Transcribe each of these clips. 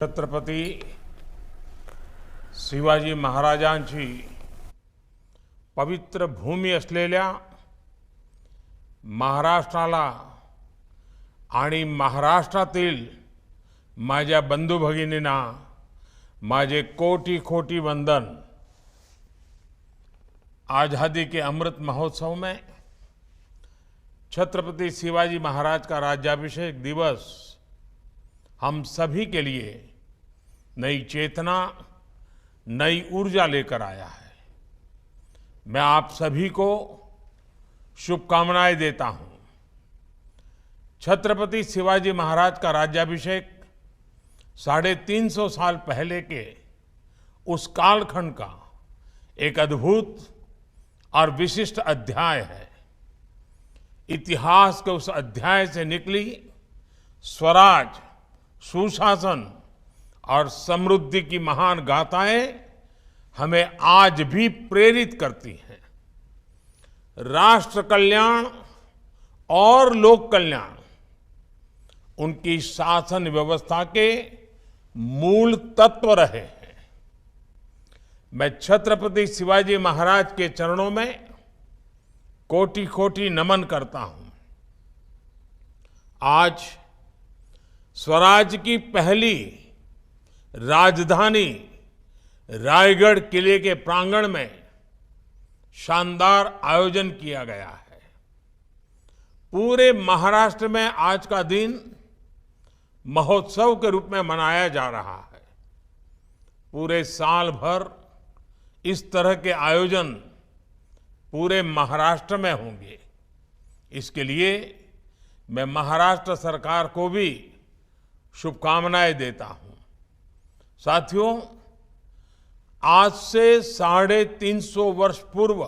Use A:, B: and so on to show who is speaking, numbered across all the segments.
A: छत्रपती शिवाजी महाराजांची पवित्र भूमी असलेल्या महाराष्ट्राला आणि महाराष्ट्रातील माझ्या बंधू भगिनींना माझे कोटी कोटी वंदन। आज़ादी के अमृत महोत्सव में छत्रपति शिवाजी महाराज का राज्याभिषेक दिवस हम सभी के लिए नई चेतना, नई ऊर्जा लेकर आया है। मैं आप सभी को शुभकामनाएं देता हूं। छत्रपति शिवाजी महाराज का राज्याभिषेक 350 साल पहले के उस कालखंड का एक अद्भुत और विशिष्ट अध्याय है। इतिहास के उस अध्याय से निकली स्वराज, सुशासन और समृद्धि की महान गाथाएं हमें आज भी प्रेरित करती हैं। राष्ट्र कल्याण और लोक कल्याण उनकी शासन व्यवस्था के मूल तत्व रहे हैं। मैं छत्रपति शिवाजी महाराज के चरणों में कोटि कोटि नमन करता हूं। आज स्वराज की पहली राजधानी रायगढ़ किले के प्रांगण में शानदार आयोजन किया गया है। पूरे महाराष्ट्र में आज का दिन महोत्सव के रूप में मनाया जा रहा है। पूरे साल भर इस तरह के आयोजन पूरे महाराष्ट्र में होंगे। इसके लिए मैं महाराष्ट्र सरकार को भी शुभकामनाएं देता हूं। साथियों, आज से 350 वर्ष पूर्व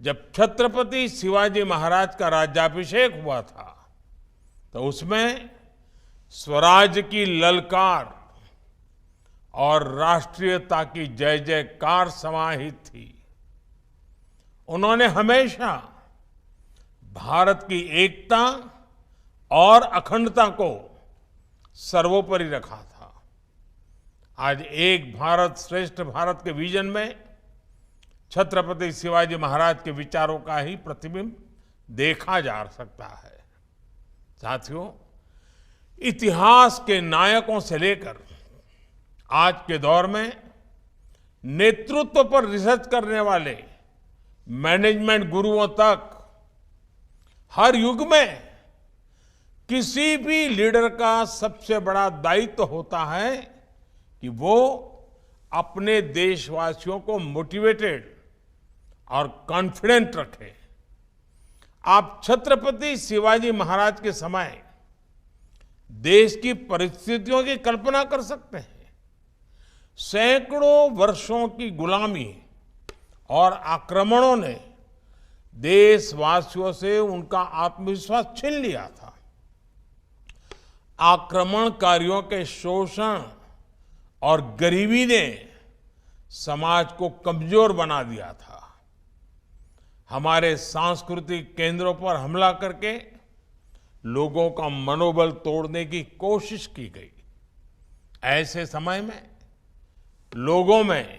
A: जब छत्रपति शिवाजी महाराज का राज्याभिषेक हुआ था तो उसमें स्वराज की ललकार और राष्ट्रीयता की जय जयकार समाहित थी। उन्होंने हमेशा भारत की एकता और अखंडता को सर्वोपरि रखा था। आज एक भारत श्रेष्ठ भारत के विजन में छत्रपति शिवाजी महाराज के विचारों का ही प्रतिबिंब देखा जा सकता है। साथियों, इतिहास के नायकों से लेकर आज के दौर में नेतृत्व पर रिसर्च करने वाले मैनेजमेंट गुरुओं तक हर युग में किसी भी लीडर का सबसे बड़ा दायित्व होता है कि वो अपने देशवासियों को मोटिवेटेड और कॉन्फिडेंट रखे। आप छत्रपति शिवाजी महाराज के समय देश की परिस्थितियों की कल्पना कर सकते हैं। सैकड़ों वर्षों की गुलामी और आक्रमणों ने देशवासियों से उनका आत्मविश्वास छीन लिया था। आक्रमणकारियों के शोषण और गरीबी ने समाज को कमजोर बना दिया था। हमारे सांस्कृतिक केंद्रों पर हमला करके लोगों का मनोबल तोड़ने की कोशिश की गई। ऐसे समय में लोगों में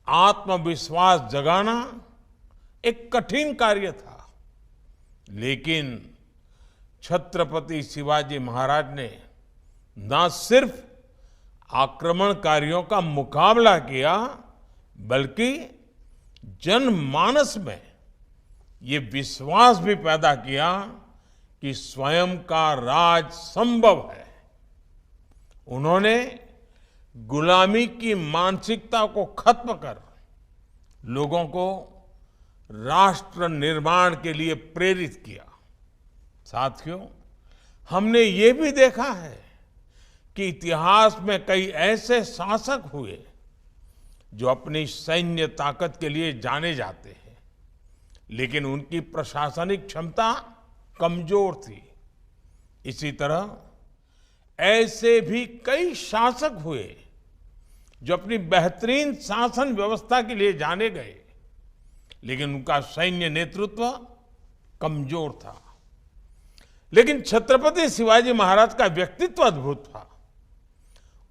A: आत्मविश्वास जगाना एक कठिन कार्य था, लेकिन छत्रपति शिवाजी महाराज ने न सिर्फ आक्रमणकारियों का मुकाबला किया, बल्कि जनमानस में ये विश्वास भी पैदा किया कि स्वयं का राज संभव है। उन्होंने गुलामी की मानसिकता को खत्म कर लोगों को राष्ट्र निर्माण के लिए प्रेरित किया। साथियों, हमने ये भी देखा है कि इतिहास में कई ऐसे शासक हुए जो अपनी सैन्य ताकत के लिए जाने जाते हैं, लेकिन उनकी प्रशासनिक क्षमता कमजोर थी। इसी तरह ऐसे भी कई शासक हुए जो अपनी बेहतरीन शासन व्यवस्था के लिए जाने गए, लेकिन उनका सैन्य नेतृत्व कमजोर था। लेकिन छत्रपति शिवाजी महाराज का व्यक्तित्व अद्भुत था।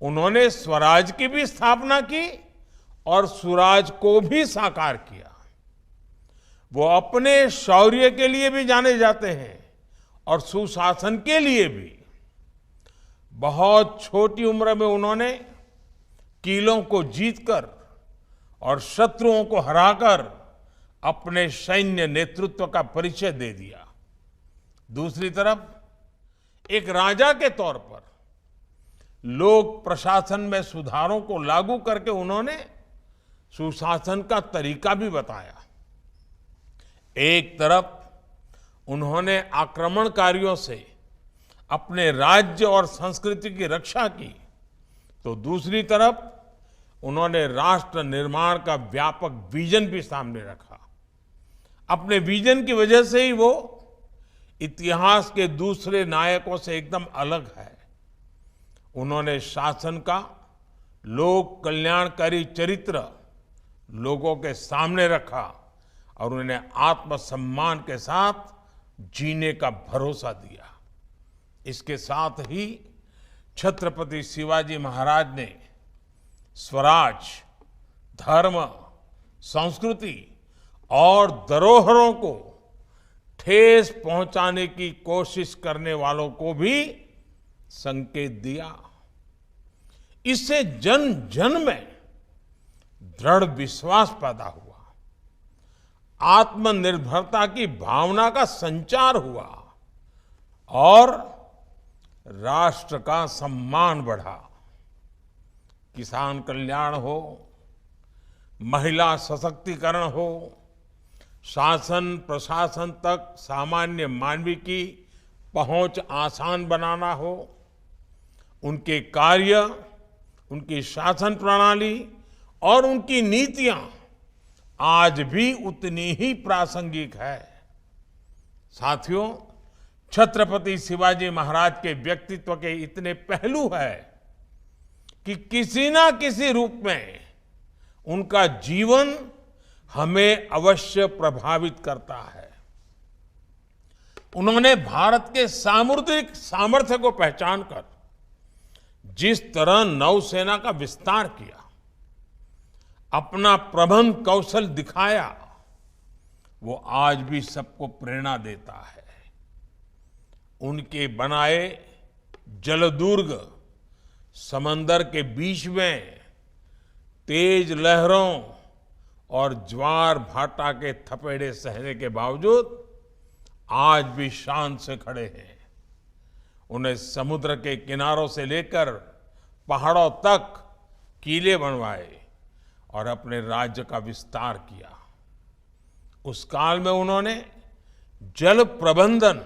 A: उन्होंने स्वराज की भी स्थापना की और सुराज को भी साकार किया। वो अपने शौर्य के लिए भी जाने जाते हैं और सुशासन के लिए भी। बहुत छोटी उम्र में उन्होंने किलों को जीतकर और शत्रुओं को हराकर अपने सैन्य नेतृत्व का परिचय दे दिया। दूसरी तरफ एक राजा के तौर पर लोक प्रशासन में सुधारों को लागू करके उन्होंने सुशासन का तरीका भी बताया। एक तरफ उन्होंने आक्रमणकारियों से अपने राज्य और संस्कृति की रक्षा की, तो दूसरी तरफ उन्होंने राष्ट्र निर्माण का व्यापक विजन भी सामने रखा। अपने विजन की वजह से ही वो इतिहास के दूसरे नायकों से एकदम अलग है। उन्होंने शासन का लोक कल्याणकारी चरित्र लोगों के सामने रखा और उन्हें आत्मसम्मान के साथ जीने का भरोसा दिया। इसके साथ ही छत्रपति शिवाजी महाराज ने स्वराज, धर्म, संस्कृति और धरोहरों को ठेस पहुंचाने की कोशिश करने वालों को भी संकेत दिया। इससे जन जन में दृढ़ विश्वास पैदा हुआ, आत्मनिर्भरता की भावना का संचार हुआ और राष्ट्र का सम्मान बढ़ा। किसान कल्याण हो, महिला सशक्तिकरण हो, शासन प्रशासन तक सामान्य मानवी की पहुंच आसान बनाना हो, उनके कार्य, उनकी शासन प्रणाली और उनकी नीतियां आज भी उतनी ही प्रासंगिक है। साथियों, छत्रपति शिवाजी महाराज के व्यक्तित्व के इतने पहलू हैं कि किसी ना किसी रूप में उनका जीवन हमें अवश्य प्रभावित करता है। उन्होंने भारत के सामुद्रिक सामर्थ्य को पहचानकर जिस तरह नौसेना का विस्तार किया, अपना प्रबंध कौशल दिखाया, वो आज भी सबको प्रेरणा देता है। उनके बनाए जलदुर्ग समंदर के बीच में तेज लहरों और ज्वार भाटा के थपेड़े सहने के बावजूद आज भी शान से खड़े हैं। उन्हें समुद्र के किनारों से लेकर पहाड़ों तक किले बनवाए और अपने राज्य का विस्तार किया। उस काल में उन्होंने जल प्रबंधन,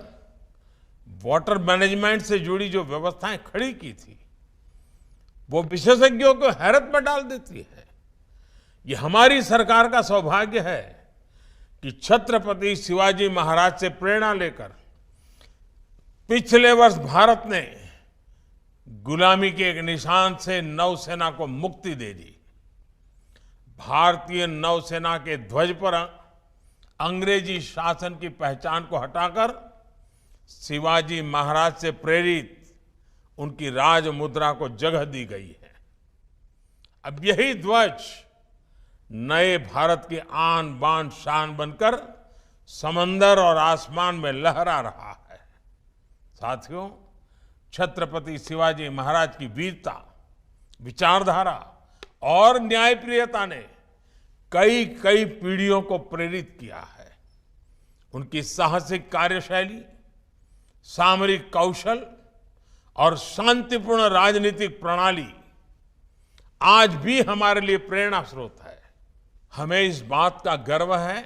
A: वाटर मैनेजमेंट से जुड़ी जो व्यवस्थाएं खड़ी की थी, वो विशेषज्ञों को हैरत में डाल देती है। ये हमारी सरकार का सौभाग्य है कि छत्रपति शिवाजी महाराज से प्रेरणा लेकर पिछले वर्ष भारत ने गुलामी के एक निशान से नौसेना को मुक्ति दे दी। भारतीय नौसेना के ध्वज पर अंग्रेजी शासन की पहचान को हटाकर शिवाजी महाराज से प्रेरित उनकी राज मुद्रा को जगह दी गई है। अब यही ध्वज नए भारत की आन बान शान बनकर समंदर और आसमान में लहरा रहा है। साथियों, छत्रपति शिवाजी महाराज की वीरता, विचारधारा और न्यायप्रियता ने कई कई पीढ़ियों को प्रेरित किया है। उनकी साहसिक कार्यशैली, सामरिक कौशल और शांतिपूर्ण राजनीतिक प्रणाली आज भी हमारे लिए प्रेरणा स्रोत है। हमें इस बात का गर्व है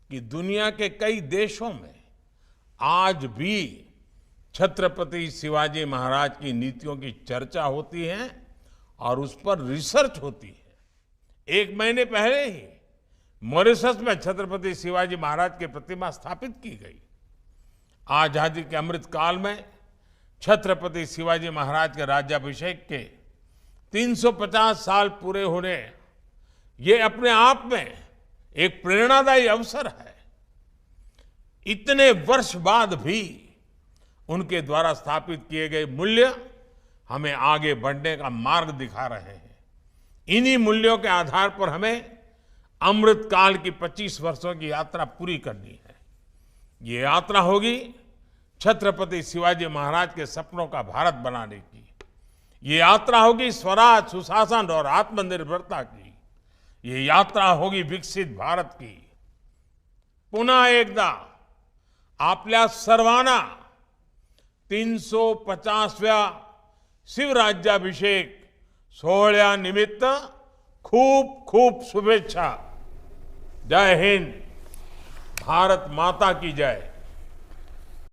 A: कि दुनिया के कई देशों में आज भी छत्रपति शिवाजी महाराज की नीतियों की चर्चा होती है और उस पर रिसर्च होती है। 1 महीने पहले ही मॉरिशस में छत्रपति शिवाजी महाराज की प्रतिमा स्थापित की गई। आजादी के अमृत काल में छत्रपति शिवाजी महाराज के राज्याभिषेक के 350 साल पूरे होने, ये अपने आप में एक प्रेरणादायी अवसर है। इतने वर्ष बाद भी उनके द्वारा स्थापित किए गए मूल्य हमें आगे बढ़ने का मार्ग दिखा रहे हैं। इन्हीं मूल्यों के आधार पर हमें अमृत काल की 25 वर्षों की यात्रा पूरी करनी है। ये यात्रा होगी छत्रपति शिवाजी महाराज के सपनों का भारत बनाने की। ये यात्रा होगी स्वराज, सुशासन और आत्मनिर्भरता की। ये यात्रा होगी विकसित भारत की। पुन्हा एकदा आपल्या सर्वांना 350व्या शिवराज्याभिषेक सोहळ्यानिमित्त खूप खूप शुभेच्छा। जय हिंद, भारत माता की जय।